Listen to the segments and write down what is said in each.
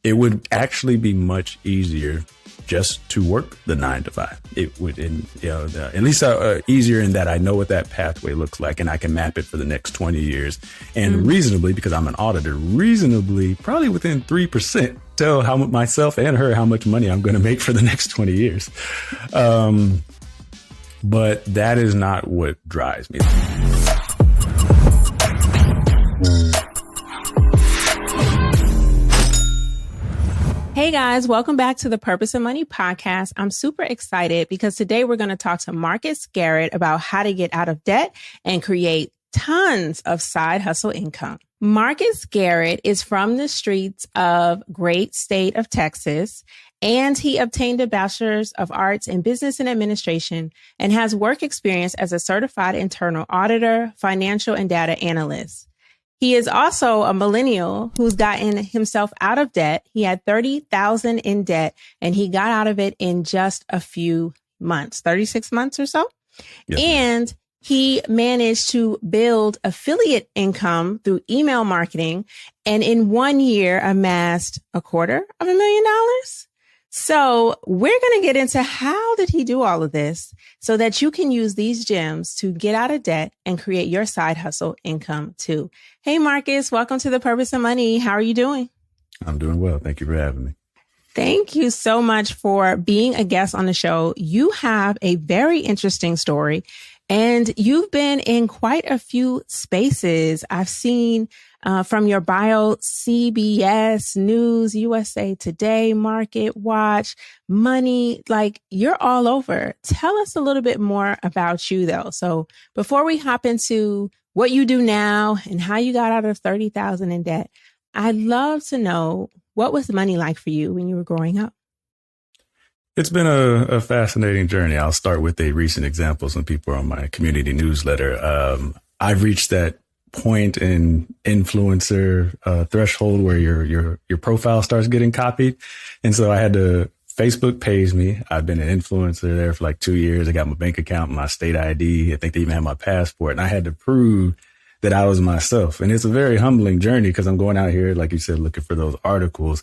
it would actually be much easier just to work the 9 to 5. It would, at least easier in that I know what that pathway looks like and I can map it for the next 20 years and reasonably, because I'm an auditor, reasonably, probably within 3%, tell myself and her how much money I'm going to make for the next 20 years. But that is not what drives me. Hey guys, welcome back to the Purpose of Money podcast. I'm super excited because today we're going to talk to Marcus Garrett about how to get out of debt and create tons of side hustle income. Marcus Garrett is from the streets of great state of Texas, and he obtained a Bachelor's of Arts in Business and Administration and has work experience as a certified internal auditor, financial and data analyst. He is also a millennial who's gotten himself out of debt. He had $30,000 in debt and he got out of it in just a few months, 36 months or so. Yes. And he managed to build affiliate income through email marketing and in 1 year amassed $250,000. So we're going to get into how did he do all of this so that you can use these gems to get out of debt and create your side hustle income too. Hey, Marcus, welcome to the Purpose of Money. How are you doing? I'm doing well. Thank you for having me. Thank you so much for being a guest on the show. You have a very interesting story and you've been in quite a few spaces. I've seen from your bio, CBS News, USA Today, Market Watch, Money, like you're all over. Tell us a little bit more about you though. So before we hop into what you do now and how you got out of $30,000 in debt, I'd love to know, what was money like for you when you were growing up? It's been a fascinating journey. I'll start with a recent example. Some people are on my community newsletter. I've reached that point in influencer threshold where your profile starts getting copied. And so I had to, Facebook pays me. I've been an influencer there for like 2 years. I got my bank account, my state ID. I think they even had my passport. And I had to prove that I was myself. And it's a very humbling journey because I'm going out here, like you said, looking for those articles.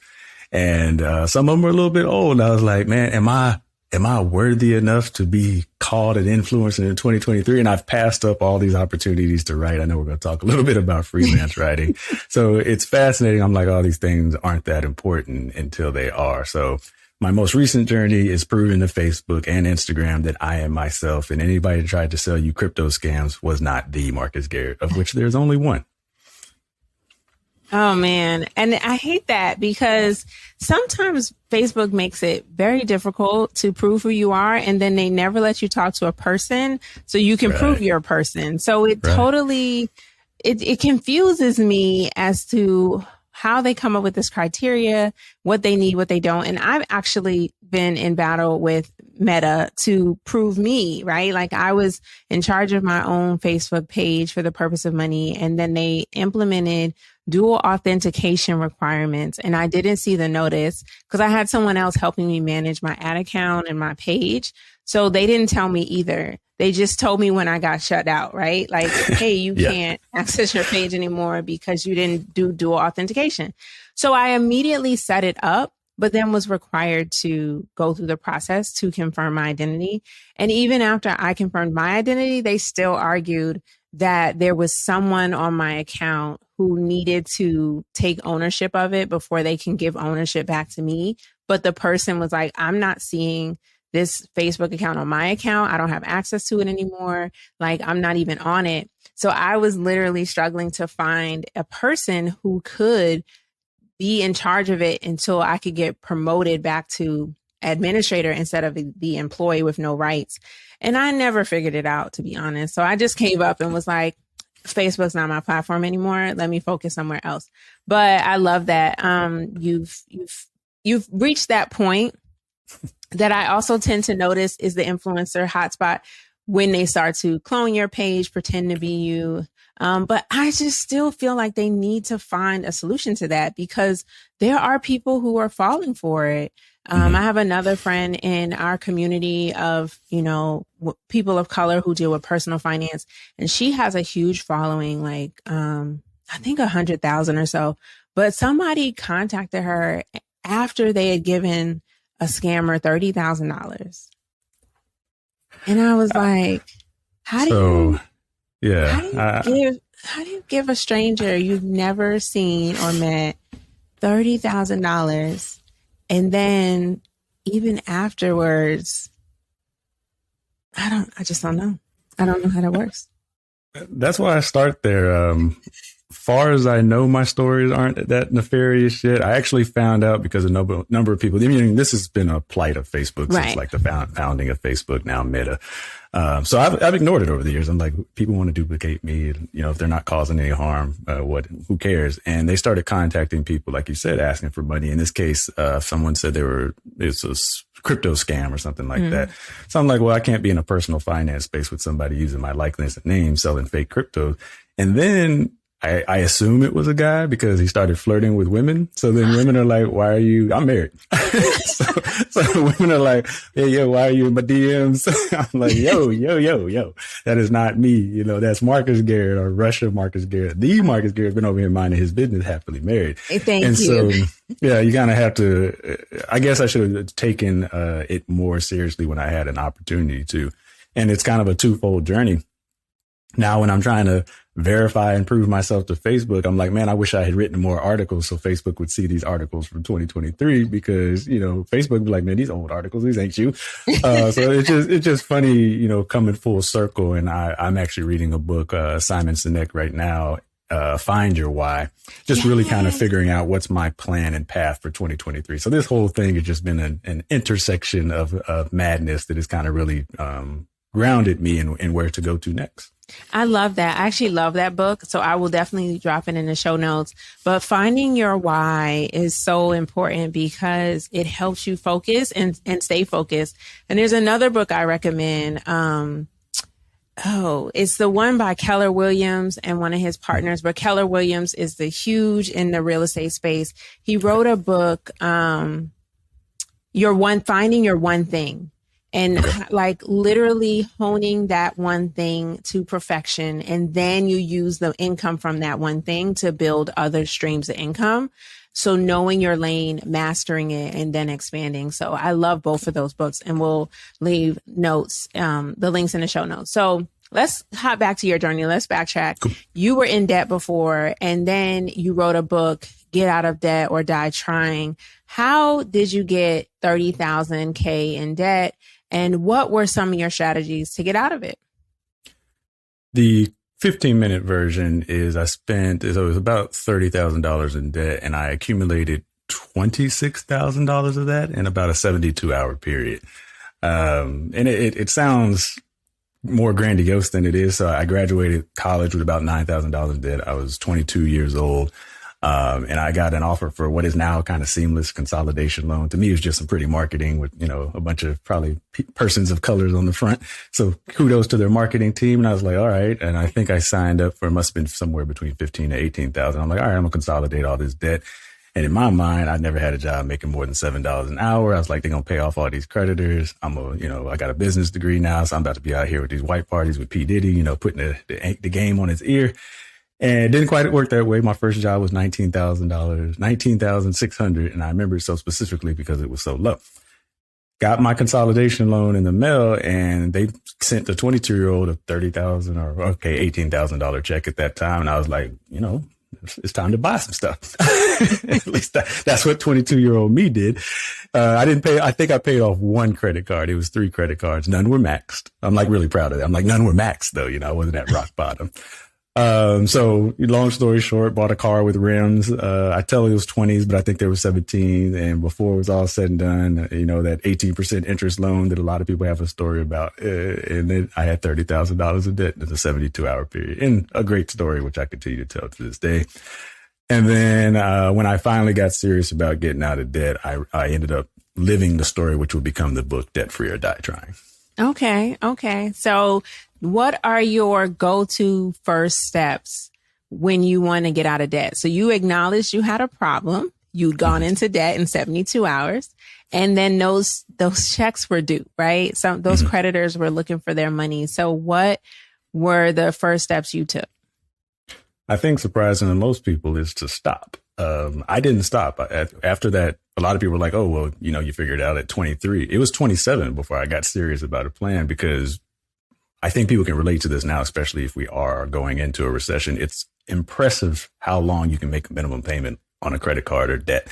And some of them were a little bit old. I was like, man, am I worthy enough to be called an influencer in 2023? And I've passed up all these opportunities to write. I know we're going to talk a little bit about freelance writing. So it's fascinating. I'm like, all these things aren't that important until they are. So my most recent journey is proving to Facebook and Instagram that I am myself. And anybody that tried to sell you crypto scams was not the Marcus Garrett, of which there's only one. Oh, man. And I hate that because sometimes Facebook makes it very difficult to prove who you are. And then they never let you talk to a person so you can prove you're a person. So it totally, it confuses me as to how they come up with this criteria, what they need, what they don't. And I've actually been in battle with Meta to prove me, right? Like I was in charge of my own Facebook page for the Purpose of Money. And then they implemented dual authentication requirements. And I didn't see the notice because I had someone else helping me manage my ad account and my page. So they didn't tell me either. They just told me when I got shut out, right? Like, hey, you can't access your page anymore because you didn't do dual authentication. So I immediately set it up, but then was required to go through the process to confirm my identity. And even after I confirmed my identity, they still argued that there was someone on my account who needed to take ownership of it before they can give ownership back to me. But the person was like, I'm not seeing this Facebook account on my account. I don't have access to it anymore. Like I'm not even on it. So I was literally struggling to find a person who could be in charge of it until I could get promoted back to administrator instead of the employee with no rights. And I never figured it out, to be honest. So I just gave up and was like, Facebook's not my platform anymore. Let me focus somewhere else. But I love that you've reached that point. That I also tend to notice is the influencer hotspot when they start to clone your page, pretend to be you. But I just still feel like they need to find a solution to that because there are people who are falling for it. I have another friend in our community of, people of color who deal with personal finance, and she has a huge following, like, I think 100,000 or so, but somebody contacted her after they had given a scammer $30,000. And I was like, how do you give a stranger you've never seen or met $30,000? And then even afterwards, I just don't know. I don't know how that works. That's why I start there. Far as I know, my stories aren't that nefarious yet. I actually found out because a number of people, I mean, this has been a plight of Facebook since like the founding of Facebook, now Meta. So I've ignored it over the years. I'm like, people want to duplicate me, you know, if they're not causing any harm, who cares? And they started contacting people, like you said, asking for money. In this case, someone said it's a crypto scam or something like that. So I'm like, well, I can't be in a personal finance space with somebody using my likeness and name selling fake crypto. And then I assume it was a guy because he started flirting with women. So then women are like, why are you, I'm married. so women are like, hey, why are you in my DMs? I'm like, yo, that is not me. You know, that's Marcus Garrett or Russia Marcus Garrett. The Marcus Garrett's been over here minding his business, happily married. Thank you. So, yeah, you kind of have to, I guess I should have taken it more seriously when I had an opportunity to. And it's kind of a twofold journey. Now, when I'm trying to verify and prove myself to Facebook, I'm like, man, I wish I had written more articles so Facebook would see these articles from 2023 because, you know, Facebook would be like, man, these old articles, these ain't you. So it's just funny, you know, coming full circle. And I'm actually reading a book, Simon Sinek right now, Find Your Why, just really kind of figuring out what's my plan and path for 2023. So this whole thing has just been an intersection of madness that has kind of really grounded me in where to go to next. I love that. I actually love that book. So I will definitely drop it in the show notes. But finding your why is so important because it helps you focus and stay focused. And there's another book I recommend. It's the one by Keller Williams and one of his partners. But Keller Williams is huge in the real estate space. He wrote a book, Finding Your One Thing. And like literally honing that one thing to perfection. And then you use the income from that one thing to build other streams of income. So knowing your lane, mastering it, and then expanding. So I love both of those books, and we'll leave notes, the links in the show notes. So let's hop back to your journey. Let's backtrack. Cool. You were in debt before, and then you wrote a book, Get Out of Debt or Die Trying. How did you get 30,000 in debt? And what were some of your strategies to get out of it? The 15-minute version is it was about $30,000 in debt, and I accumulated $26,000 of that in about a 72-hour period. And it sounds more grandiose than it is. So I graduated college with about $9,000 in debt. I was 22 years old. And I got an offer for what is now kind of seamless consolidation loan. To me, it was just some pretty marketing with, you know, a bunch of probably persons of colors on the front. So kudos to their marketing team. And I was like, all right. And I think I signed up for, it must have been somewhere between 15 to 18,000. I'm like, all right, I'm gonna consolidate all this debt. And in my mind, I never had a job making more than $7 an hour. I was like, they're going to pay off all these creditors. I got a business degree now. So I'm about to be out here with these white parties with P. Diddy, you know, putting the game on his ear. And it didn't quite work that way. My first job was $19,600. And I remember it so specifically because it was so low. Got my consolidation loan in the mail, and they sent the 22-year-old a $18,000 check at that time. And I was like, you know, it's time to buy some stuff. At least that's what 22-year-old me did. I didn't pay. I think I paid off one credit card. It was 3 credit cards. None were maxed. I'm like really proud of that. I'm like, none were maxed though. You know, I wasn't at rock bottom. So long story short, bought a car with rims. I tell it was 20s, but I think they were 17. And before it was all said and done, you know, that 18% interest loan that a lot of people have a story about. And then I had $30,000 in debt in a 72-hour period, and a great story, which I continue to tell to this day. And then, when I finally got serious about getting out of debt, I ended up living the story, which would become the book Debt Free or Die Trying. Okay. So what are your go-to first steps when you want to get out of debt? So you acknowledged you had a problem. You'd gone into debt in 72 hours. And then those checks were due, right? So those creditors were looking for their money. So what were the first steps you took? I think surprising to most people is to stop. I didn't stop. After that, a lot of people were like, oh, well, you figured it out at 23. It was 27 before I got serious about a plan, because I think people can relate to this now, especially if we are going into a recession. It's impressive how long you can make a minimum payment on a credit card or debt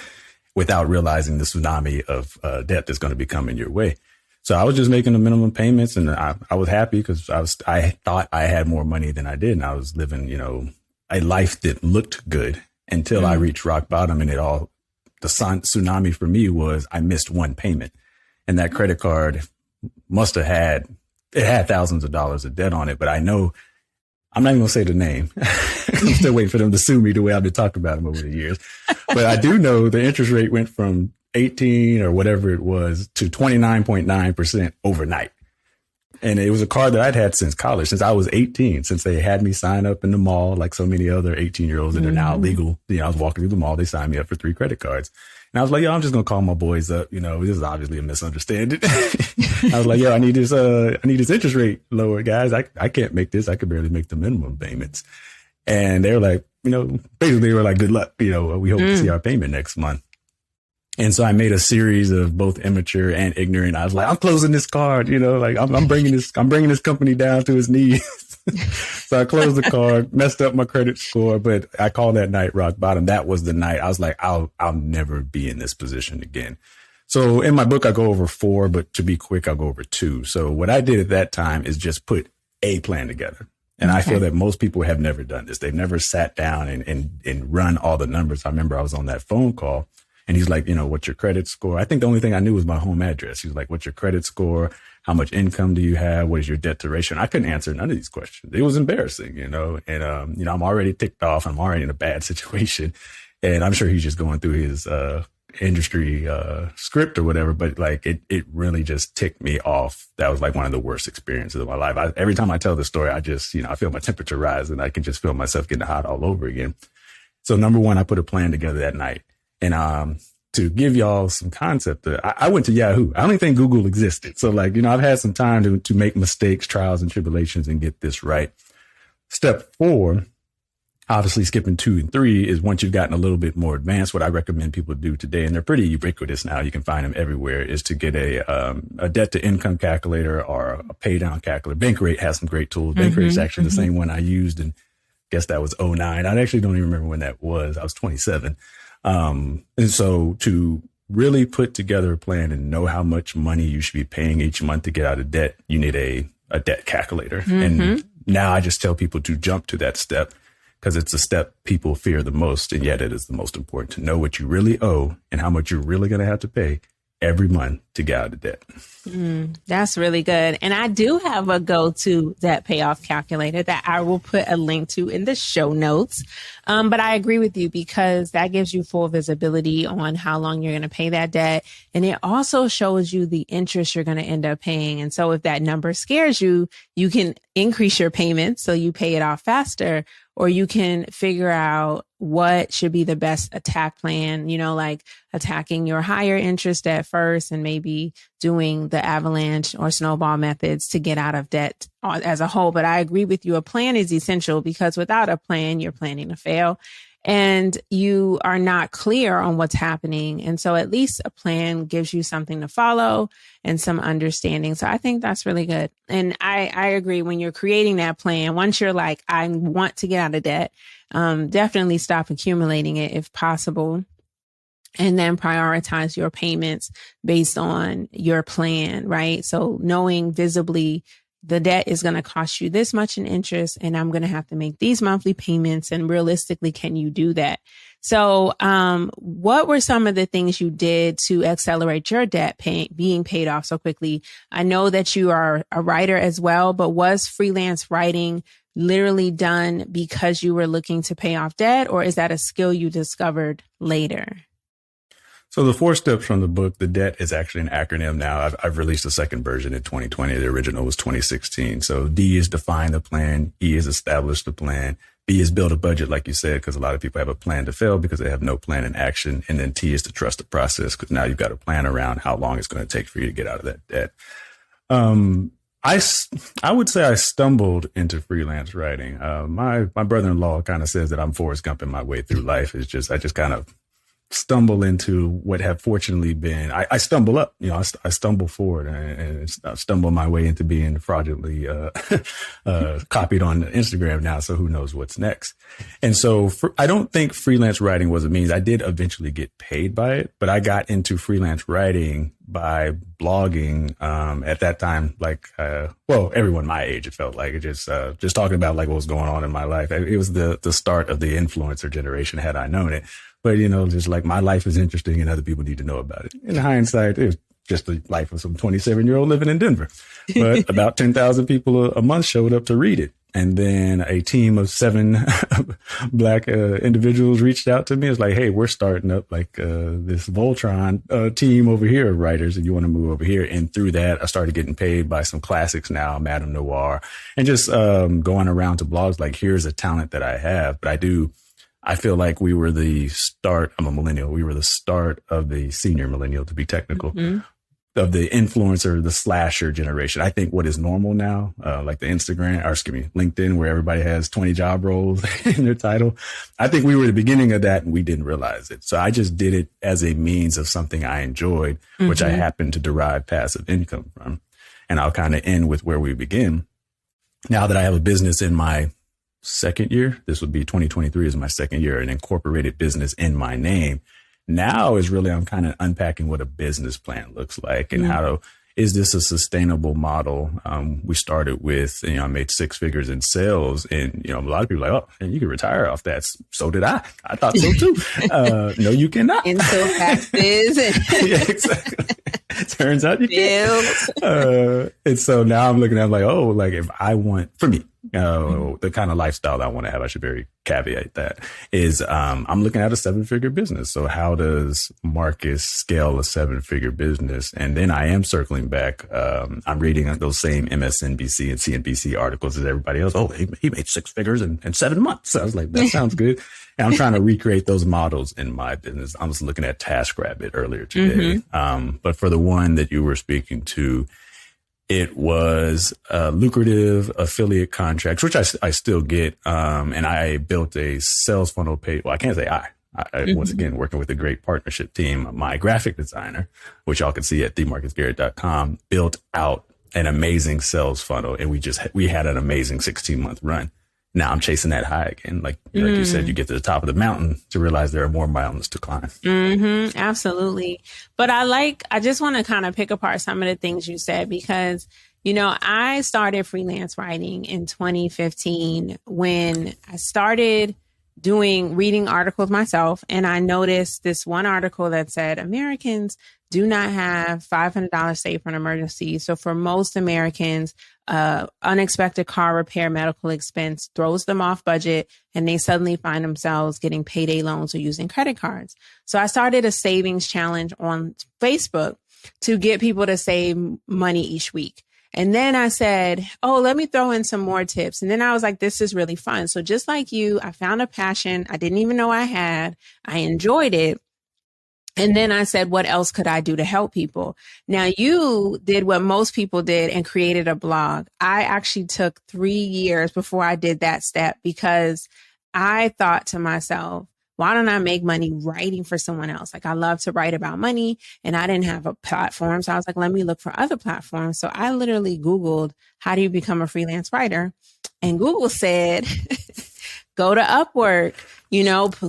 without realizing the tsunami of debt that's going to be coming your way. So I was just making the minimum payments, and I was happy because I thought I had more money than I did. And I was living, a life that looked good until I reached rock bottom. And the tsunami for me was I missed one payment, and that credit card must have had thousands of dollars of debt on it. But I know, I'm not even going to say the name. I'm still waiting for them to sue me the way I've been talking about them over the years. But I do know the interest rate went from 18 or whatever it was to 29.9% overnight. And it was a card that I'd had since college, since I was 18, since they had me sign up in the mall, like so many other 18-year-olds that are now legal. I was walking through the mall. They signed me up for 3 credit cards. And I was like, I'm just going to call my boys up. This is obviously a misunderstanding. I was like, I need this interest rate lower, guys. I can't make this. I could barely make the minimum payments. And they were like, basically they were like, good luck. We hope to see our payment next month. And so I made a series of both immature and ignorant. I was like, I'm closing this card, I'm bringing this company down to its knees. So I closed the card, messed up my credit score, but I called that night rock bottom. That was the night I was like, I'll never be in this position again. So in my book, I go over 4, but to be quick, I'll go over 2. So what I did at that time is just put a plan together. And I feel that most people have never done this. They've never sat down and run all the numbers. I remember I was on that phone call, and he's like, what's your credit score? I think the only ththing I knew was my home address. He was like, what's your credit score? How much income do you have? What is your debt to ratio? And I couldn't answer none of these questions. It was embarrassing, and, I'm already ticked off. I'm already in a bad situation. And I'm sure he's just going through his, industry, script or whatever. But like, it really just ticked me off. That was like one of the worst experiences of my life. Every time I tell this story, I just, I feel my temperature rise, and I can just feel myself getting hot all over again. So number one, I put a plan together that night. And to give y'all some concept, I went to Yahoo. I don't even think Google existed. So like, I've had some time to make mistakes, trials and tribulations, and get this right. Step 4, obviously skipping 2 and 3, is once you've gotten a little bit more advanced, what I recommend people do today, and they're pretty ubiquitous now, you can find them everywhere, is to get a debt to income calculator or a pay down calculator. Bankrate has some great tools. Bankrate is actually the same one I used, and I guess that was 2009. I actually don't even remember when that was. I was 27. And so to really put together a plan and know how much money you should be paying each month to get out of debt, you need a debt calculator. And now I just tell people to jump to that step, because it's the step people fear the most. And yet it is the most important, to know what you really owe and how much you're really going to have to pay every month to get out of debt. That's really good. And I do have a go-to debt payoff calculator that I will put a link to in the show notes. But I agree with you, because that gives you full visibility on how long you're going to pay that debt. And it also shows you the interest you're going to end up paying. And so if that number scares you, you can increase your payments so you pay it off faster, or you can figure out what should be the best attack plan, like attacking your higher interest at first and maybe doing the avalanche or snowball methods to get out of debt as a whole. But I agree with you. A plan is essential, because without a plan, you're planning to fail and you are not clear on what's happening. And so at least a plan gives you something to follow and some understanding. So I think that's really good. And I agree, when you're creating that plan, once you're like, I want to get out of debt, definitely stop accumulating it if possible. And then prioritize your payments based on your plan, right? So knowing visibly the debt is going to cost you this much in interest, and I'm going to have to make these monthly payments. And realistically, can you do that? So, what were some of the things you did to accelerate your debt being paid off so quickly? I know that you are a writer as well, but was freelance writing literally done because you were looking to pay off debt, or is that a skill you discovered later? So the 4 steps from the book, the debt is actually an acronym now. I've released a second version in 2020. The original was 2016. So D is define the plan. E is establish the plan. B is build a budget, like you said, because a lot of people have a plan to fail because they have no plan in action. And then T is to trust the process, because now you've got a plan around how long it's going to take for you to get out of that debt. I would say I stumbled into freelance writing. My brother-in-law kind of says that I'm Forrest Gumping my way through life. I just kind of stumble into what have fortunately been, I stumble up, I stumble forward and I stumble my way into being fraudulently, copied on Instagram now. So who knows what's next. And so I don't think freelance writing was a means. I did eventually get paid by it, but I got into freelance writing by blogging, at that time, everyone my age, it felt like it just talking about like what was going on in my life. It was the start of the influencer generation had I known it. But, just like my life is interesting and other people need to know about it. In hindsight, it was just the life of some 27-year-old living in Denver. But about 10,000 people a month showed up to read it. And then a team of 7 Black individuals reached out to me. It was like, hey, we're starting up this Voltron team over here of writers, and you want to move over here. And through that, I started getting paid by some classics now, Madame Noir, and just going around to blogs like, here's a talent that I have. But I feel like we were the start. I'm a millennial. We were the start of the senior millennial, to be technical, of the influencer, the slasher generation. I think what is normal now, like the LinkedIn, where everybody has 20 job roles in their title. I think we were the beginning of that and we didn't realize it. So I just did it as a means of something I enjoyed, which I happened to derive passive income from. And I'll kind of end with where we begin. Now that I have a business in my second year, this would be 2023 is my second year, an incorporated business in my name. Now is really, I'm kind of unpacking what a business plan looks like and is this a sustainable model? We started with, I made 6 figures in sales and, a lot of people are like, oh, and you can retire off that. So did I. I thought so too. No, you cannot. Until taxes. Yeah, exactly. Turns out you can't. And so now I'm looking at like, if I want, for me, the kind of lifestyle I want to have, I should very caveat that is, I'm looking at a 7-figure business. So how does Marcus scale a 7-figure business? And then I am circling back. I'm reading those same MSNBC and CNBC articles as everybody else. Oh, he made 6 figures in 7 months. So I was like, that sounds good. And I'm trying to recreate those models in my business. I was looking at TaskRabbit earlier today. But for the one that you were speaking to, it was lucrative affiliate contracts, which I still get. And I built a sales funnel page. Well, I can't say I once again, working with a great partnership team, my graphic designer, which y'all can see at themarcusgarrett.com, built out an amazing sales funnel. And we had an amazing 16-month run. Now I'm chasing that high again. Like you said, you get to the top of the mountain to realize there are more mountains to climb. Absolutely. But I just want to kind of pick apart some of the things you said, because, I started freelance writing in 2015 when I started reading articles myself. And I noticed this one article that said Americans do not have $500 saved for an emergency. So for most Americans, unexpected car repair, medical expense throws them off budget, and they suddenly find themselves getting payday loans or using credit cards. So I started a savings challenge on Facebook to get people to save money each week. And then I said, let me throw in some more tips. And then I was like, this is really fun. So just like you, I found a passion I didn't even know I had. I enjoyed it. And then I said, what else could I do to help people? Now, you did what most people did and created a blog. I actually took 3 years before I did that step, because I thought to myself, why don't I make money writing for someone else? Like, I love to write about money and I didn't have a platform. So I was like, let me look for other platforms. So I literally Googled, how do you become a freelance writer? And Google said, go to Upwork,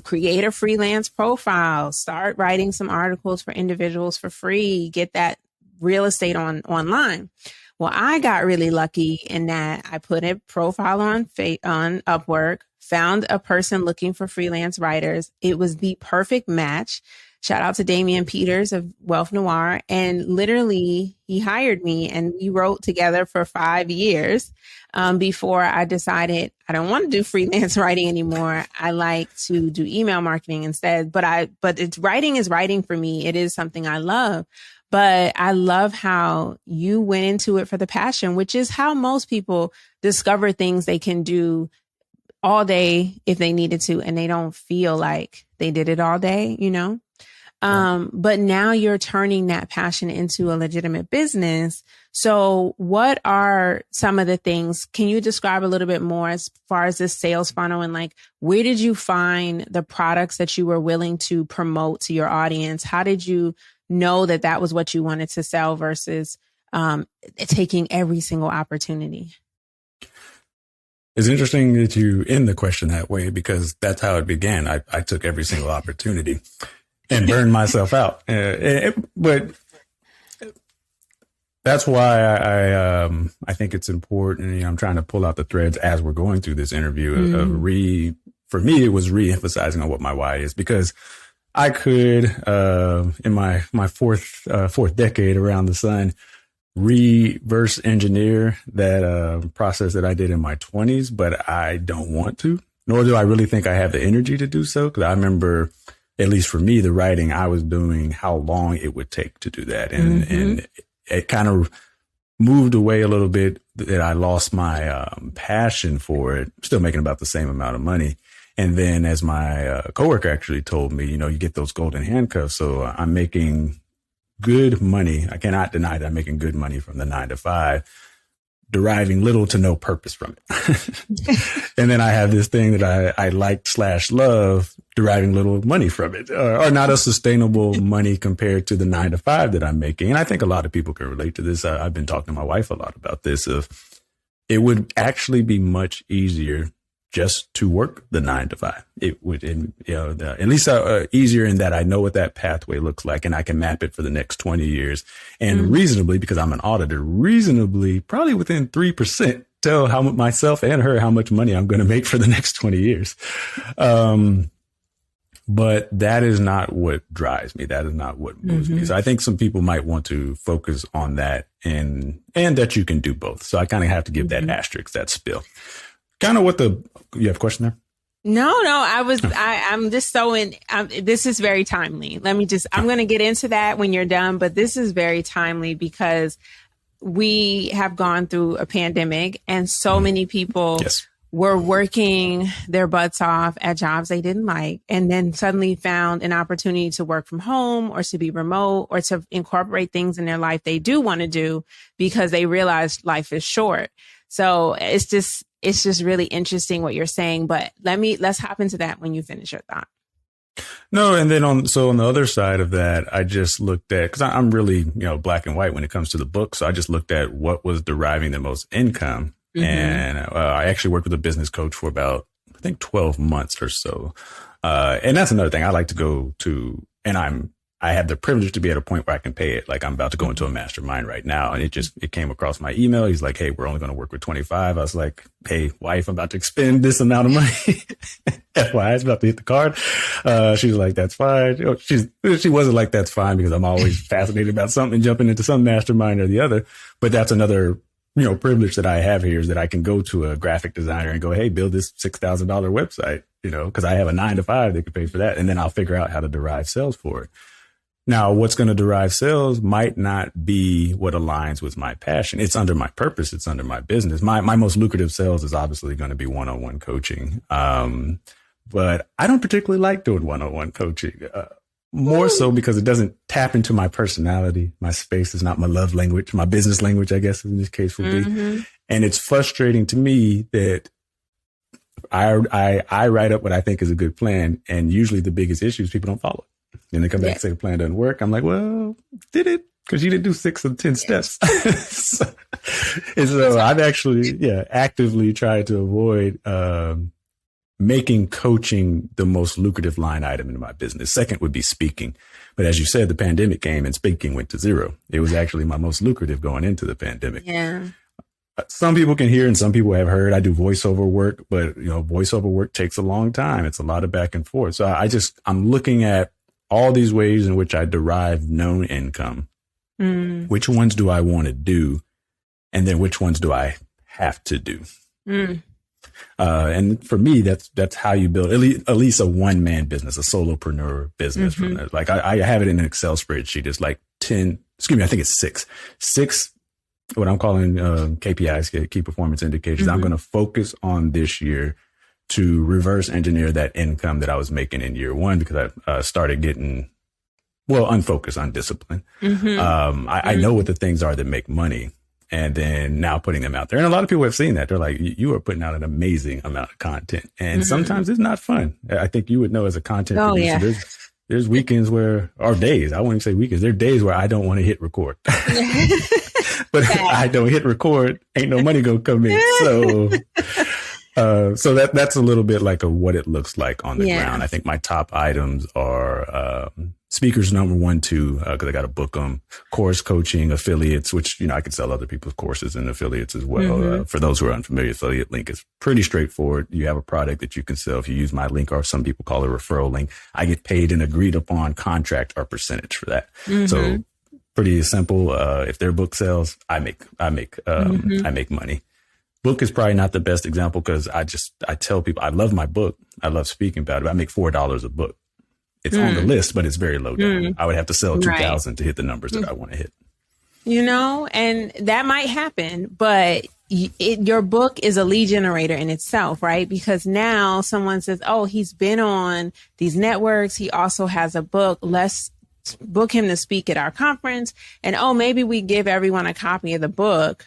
create a freelance profile, start writing some articles for individuals for free, get that real estate online. Well, I got really lucky in that I put a profile on Upwork, found a person looking for freelance writers. It was the perfect match. Shout out to Damian Peters of Wealth Noir. And literally he hired me and we wrote together for 5 years before I decided I don't want to do freelance writing anymore. I like to do email marketing instead. But writing is writing for me. It is something I love. But I love how you went into it for the passion, which is how most people discover things they can do all day if they needed to, and they don't feel like they did it all day, But now you're turning that passion into a legitimate business. So what are some of the things? Can you describe a little bit more as far as this sales funnel, and like, where did you find the products that you were willing to promote to your audience? How did you know that that was what you wanted to sell versus taking every single opportunity? It's interesting that you end the question that way, because that's how it began. I took every single opportunity and burned myself out. But that's why I think it's important. You know, I'm trying to pull out the threads as we're going through this interview. For me, it was re-emphasizing on what my why is, because I could, in my fourth decade around the sun, reverse engineer that process that I did in my 20s, but I don't want to, nor do I really think I have the energy to do so. Because I remember, at least for me, the writing I was doing, how long it would take to do that. And it kind of moved away a little bit, that I lost my passion for it, still making about the same amount of money. And then, as my coworker actually told me, you know, you get those golden handcuffs. So I'm making good money. I cannot deny that I'm making good money from the 9 to 5, deriving little to no purpose from it. And then I have this thing that I like/love, deriving little money from it, or not a sustainable money compared to the 9 to 5 that I'm making. And I think a lot of people can relate to this. I've been talking to my wife a lot about this. It would actually be much easier just to work the 9 to 5. It would, at least easier in that I know what that pathway looks like, and I can map it for the next 20 years, and reasonably, because I'm an auditor, probably within 3%, tell myself and her how much money I'm going to make for the next 20 years. But that is not what drives me. That is not what moves me. So I think some people might want to focus on that, and that you can do both. So I kind of have to give that asterisk, that spill. Kind of you have a question there? No, I'm just this is very timely. I'm going to get into that when you're done, but this is very timely because we have gone through a pandemic, and so many people were working their butts off at jobs they didn't like, and then suddenly found an opportunity to work from home or to be remote or to incorporate things in their life they do want to do because they realize life is short. So it's just really interesting what you're saying, but let's hop into that when you finish your thought. No. And then on the other side of that, I just looked at, cause I'm really, black and white when it comes to the book. So I just looked at what was deriving the most income. And I actually worked with a business coach for about, I think 12 months or so. And that's another thing I like to go to, and I have the privilege to be at a point where I can pay it. Like, I'm about to go into a mastermind right now. And it came across my email. He's like, hey, we're only going to work with 25. I was like, hey, wife, I'm about to expend this amount of money. FYI, it's about to hit the card. She was like, that's fine. She wasn't like, that's fine, because I'm always fascinated about something, jumping into some mastermind or the other. But that's another, privilege that I have here, is that I can go to a graphic designer and go, hey, build this $6,000 website, because I have a 9 to 5 that could pay for that. And then I'll figure out how to derive sales for it. Now, what's going to derive sales might not be what aligns with my passion. It's under my purpose. It's under my business. My most lucrative sales is obviously going to be one-on-one coaching. But I don't particularly like doing one-on-one coaching, more so because it doesn't tap into my personality. My space is not my love language, my business language, I guess in this case would be. And it's frustrating to me that I write up what I think is a good plan. And usually the biggest issue is people don't follow it. And they come back and say the plan doesn't work. I'm like, well, did it? Because you didn't do 6 of 10 steps. so I've actually, actively tried to avoid making coaching the most lucrative line item in my business. Second would be speaking. But as you said, the pandemic came and speaking went to zero. It was actually my most lucrative going into the pandemic. Yeah. Some people can hear and some people have heard I do voiceover work, but voiceover work takes a long time. It's a lot of back and forth. So I'm looking at all these ways in which I derive known income. Which ones do I want to do? And then which ones do I have to do? And for me, that's how you build at least a one-man business, a solopreneur business. From that. Like I have it in an Excel spreadsheet. It's like I think it's six, what I'm calling KPIs, key performance indicators. I'm going to focus on this year to reverse engineer that income that I was making in year one, because I started getting unfocused, undisciplined. I know what the things are that make money, and then now putting them out there. And a lot of people have seen that. They're like, you are putting out an amazing amount of content. And sometimes it's not fun. I think you would know as a content producer, there's weekends or days, I won't even say weekends. There are days where I don't want to hit record. But if I don't hit record, ain't no money gonna come in. So that's a little bit like what it looks like on the ground. I think my top items are speakers number 1, 2, because I got to book them. Course coaching, affiliates, which I could sell other people's courses and affiliates as well. For those who are unfamiliar, affiliate link is pretty straightforward. You have a product that you can sell if you use my link, or some people call it a referral link. I get paid an agreed upon contract or percentage for that. So pretty simple. If their book sells, I make money. Book is probably not the best example because I tell people I love my book. I love speaking about it. I make $4 a book. It's on the list, but it's very low down. I would have to sell 2,000 to hit the numbers that I want to hit. And that might happen, but your book is a lead generator in itself, right? Because now someone says, oh, he's been on these networks. He also has a book. Let's book him to speak at our conference. And maybe we give everyone a copy of the book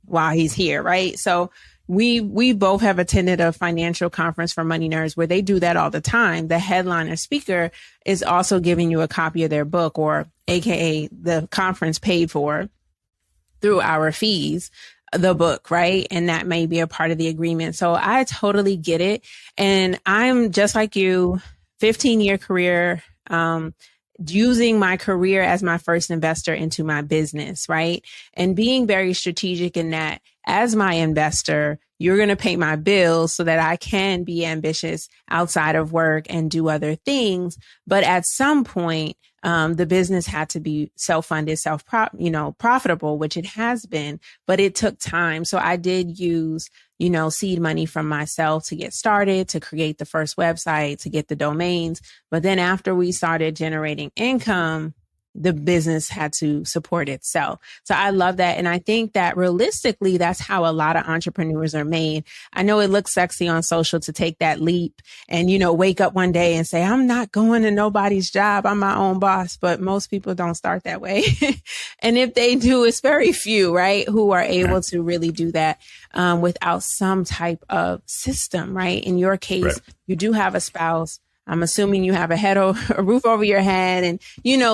while he's here, right? So we both have attended a financial conference for money nerds where they do that all the time. The headliner speaker is also giving you a copy of their book, or AKA the conference paid for through our fees, the book, right? And that may be a part of the agreement. So I totally get it. And I'm just like you, 15-year career, using my career as my first investor into my business, right? And being very strategic in that as my investor, you're going to pay my bills so that I can be ambitious outside of work and do other things. But at some point, the business had to be self-funded, profitable, which it has been, but it took time. So I did use, seed money from myself to get started, to create the first website, to get the domains. But then after we started generating income, the business had to support itself. So I love that. And I think that realistically, that's how a lot of entrepreneurs are made. I know it looks sexy on social to take that leap and, wake up one day and say, I'm not going to nobody's job. I'm my own boss. But most people don't start that way. And if they do, it's very few, right, who are able to really do that without some type of system, right? In your case, you do have a spouse. I'm assuming you have a roof over your head and,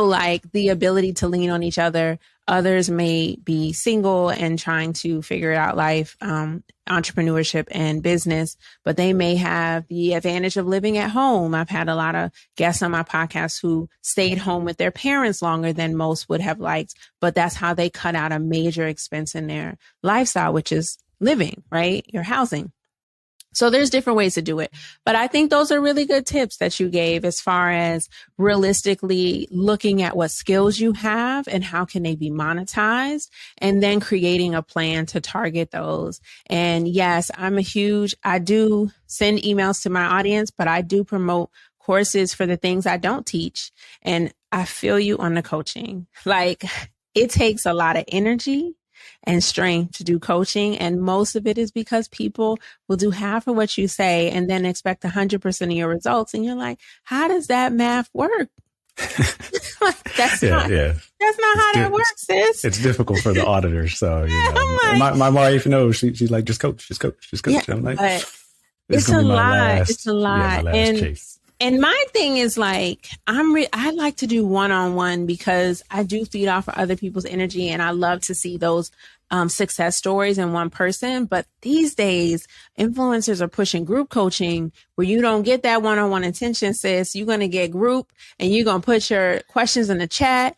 like the ability to lean on each other. Others may be single and trying to figure out life, entrepreneurship and business, but they may have the advantage of living at home. I've had a lot of guests on my podcast who stayed home with their parents longer than most would have liked, but that's how they cut out a major expense in their lifestyle, which is living, right? Your housing. So there's different ways to do it. But I think those are really good tips that you gave as far as realistically looking at what skills you have and how can they be monetized, and then creating a plan to target those. And yes, I do send emails to my audience, but I do promote courses for the things I don't teach. And I feel you on the coaching. Like, it takes a lot of energy and strength to do coaching. And most of it is because people will do half of what you say and then expect 100% of your results. And you're like, how does that math work? That's not how that works, sis. It's difficult for the auditor. So, my wife knows, she's like, just coach. Yeah, I'm like, it's a lot. It's a lot. And my thing is like, I like to do one-on-one because I do feed off of other people's energy, and I love to see those success stories in one person. But these days, influencers are pushing group coaching where you don't get that one-on-one attention, sis. You're going to get group and you're going to put your questions in the chat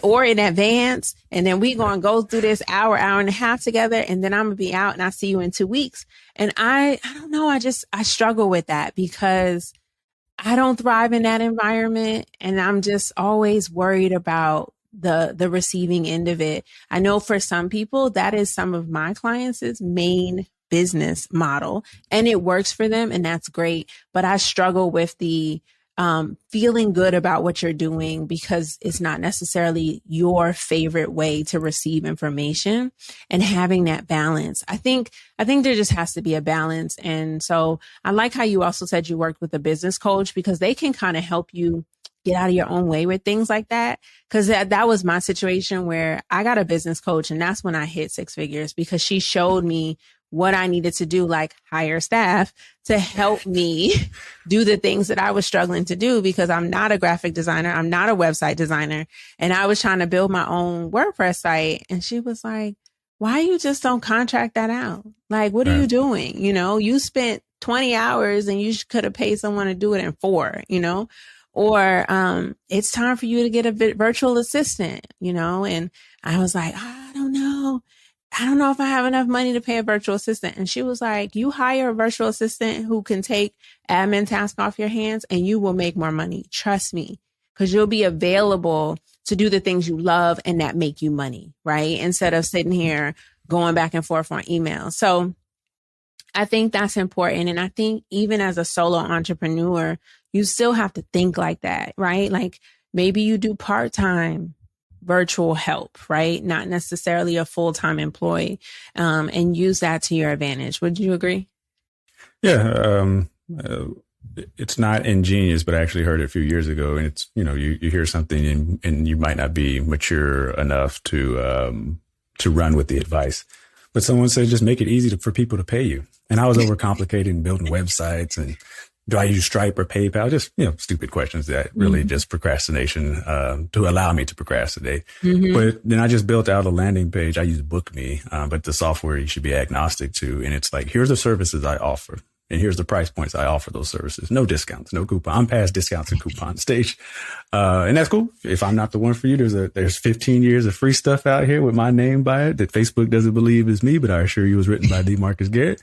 or in advance. And then we're going to go through this hour and a half together. And then I'm going to be out and I'll see you in 2 weeks. And I don't know. I struggle with that because I don't thrive in that environment. And I'm just always worried about the receiving end of it. I know for some people, that is some of my clients' main business model, and it works for them, and that's great. But I struggle with the feeling good about what you're doing because it's not necessarily your favorite way to receive information, and having that balance. I think there just has to be a balance. And so I like how you also said you worked with a business coach because they can kind of help you get out of your own way with things like that. Cause that was my situation where I got a business coach, and that's when I hit 6 figures, because she showed me what I needed to do, like hire staff to help me do the things that I was struggling to do, because I'm not a graphic designer. I'm not a website designer. And I was trying to build my own WordPress site. And she was like, why you just don't contract that out? Like, what are you doing? You know, you spent 20 hours and you could have paid someone to do it in 4, you know, or it's time for you to get a virtual assistant, you know? And I was like, I don't know if I have enough money to pay a virtual assistant. And she was like, you hire a virtual assistant who can take admin tasks off your hands and you will make more money. Trust me, because you'll be available to do the things you love and that make you money, right? Instead of sitting here going back and forth on email. So I think that's important. And I think even as a solo entrepreneur, you still have to think like that, right? Like maybe you do part-time virtual help, right? Not necessarily a full-time employee, and use that to your advantage. Would you agree? Yeah. It's not ingenious, but I actually heard it a few years ago, and it's, you know, you hear something and you might not be mature enough to run with the advice, but someone said, just make it easy for people to pay you. And I was overcomplicating building websites, and do I use Stripe or PayPal? Just, you know, stupid questions that really just procrastination, to allow me to procrastinate. But then I just built out a landing page. I use BookMe, but the software you should be agnostic to. And it's like, here's the services I offer, and here's the price points I offer those services. No discounts, no coupon. I'm past discounts and coupon stage. And that's cool. If I'm not the one for you, there's 15 years of free stuff out here with my name by it that Facebook doesn't believe is me, but I assure you it was written by Marcus Garrett.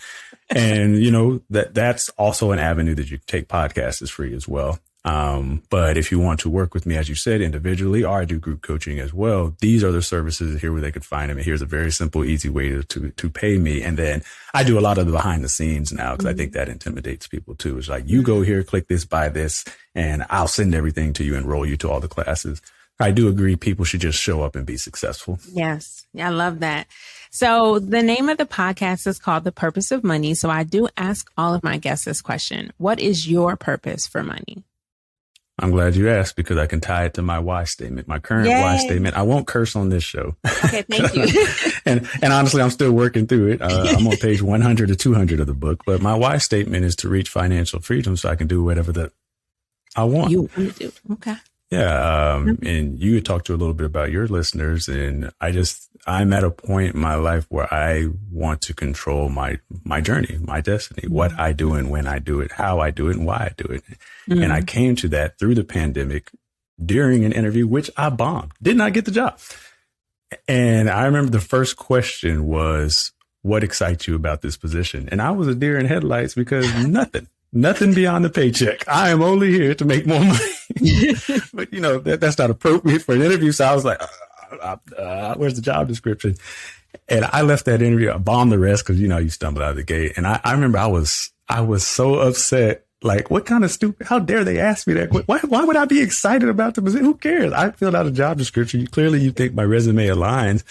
And, you know, that's also an avenue that you can take. Podcasts is free as well. But if you want to work with me, as you said, individually, or I do group coaching as well, these are the services here where they could find them. And here's a very simple, easy way to pay me. And then I do a lot of the behind the scenes now, because I think that intimidates people too. It's like, you go here, click this, buy this, and I'll send everything to you, enroll you to all the classes. I do agree people should just show up and be successful. Yes. I love that. So the name of the podcast is called The Purpose of Money. So I do ask all of my guests this question. What is your purpose for money? I'm glad you asked, because I can tie it to my why statement, my current why statement. I won't curse on this show. Okay, thank you. and honestly, I'm still working through it. I'm on page 100 to 200 of the book, but my why statement is to reach financial freedom so I can do whatever that I want. You want to do. Okay. Yeah. And you had talked to a little bit about your listeners, and I'm at a point in my life where I want to control my journey, my destiny, what I do and when I do it, how I do it and why I do it. And I came to that through the pandemic during an interview, which I bombed, did not get the job. And I remember the first question was, what excites you about this position? And I was a deer in headlights, because nothing beyond the paycheck. I am only here to make more money. But, you know, that's not appropriate for an interview. So I was like, where's the job description? And I left that interview. I bombed the rest, because, you know, you stumble out of the gate. And I remember I was so upset. Like, what kind of stupid, how dare they ask me that? Why would I be excited about the position? Who cares? I filled out a job description. Clearly you think my resume aligns.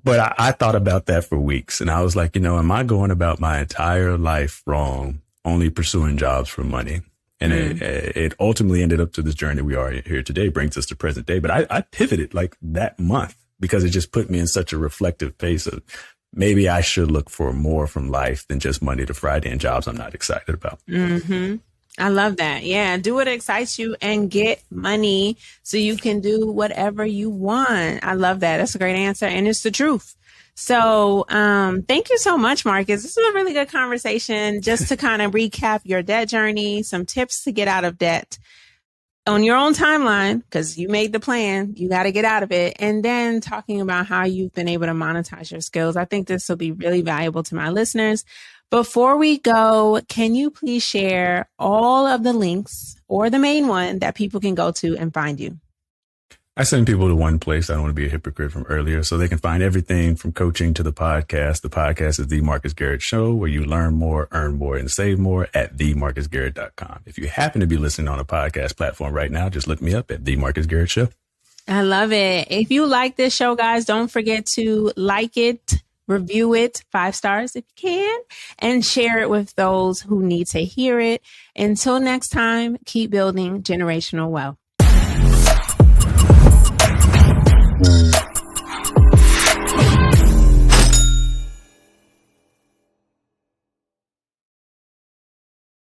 But I thought about that for weeks, and I was like, you know, am I going about my entire life wrong, only pursuing jobs for money? And it ultimately ended up to this journey we are here today, brings us to present day. But I pivoted like that month, because it just put me in such a reflective pace of, maybe I should look for more from life than just Monday to Friday and jobs I'm not excited about. I love that. Yeah. Do what excites you and get money so you can do whatever you want. I love that. That's a great answer. And it's the truth. So thank you so much, Marcus. This is a really good conversation, just to kind of recap your debt journey, some tips to get out of debt on your own timeline, because you made the plan, you got to get out of it. And then talking about how you've been able to monetize your skills. I think this will be really valuable to my listeners. Before we go, can you please share all of the links, or the main one, that people can go to and find you? I send people to one place. I don't want to be a hypocrite from earlier, so they can find everything from coaching to the podcast. The podcast is The Marcus Garrett Show, where you learn more, earn more, and save more at themarcusgarrett.com. If you happen to be listening on a podcast platform right now, just look me up at The Marcus Garrett Show. I love it. If you like this show, guys, don't forget to like it, review it 5 stars if you can, and share it with those who need to hear it. Until next time, keep building generational wealth.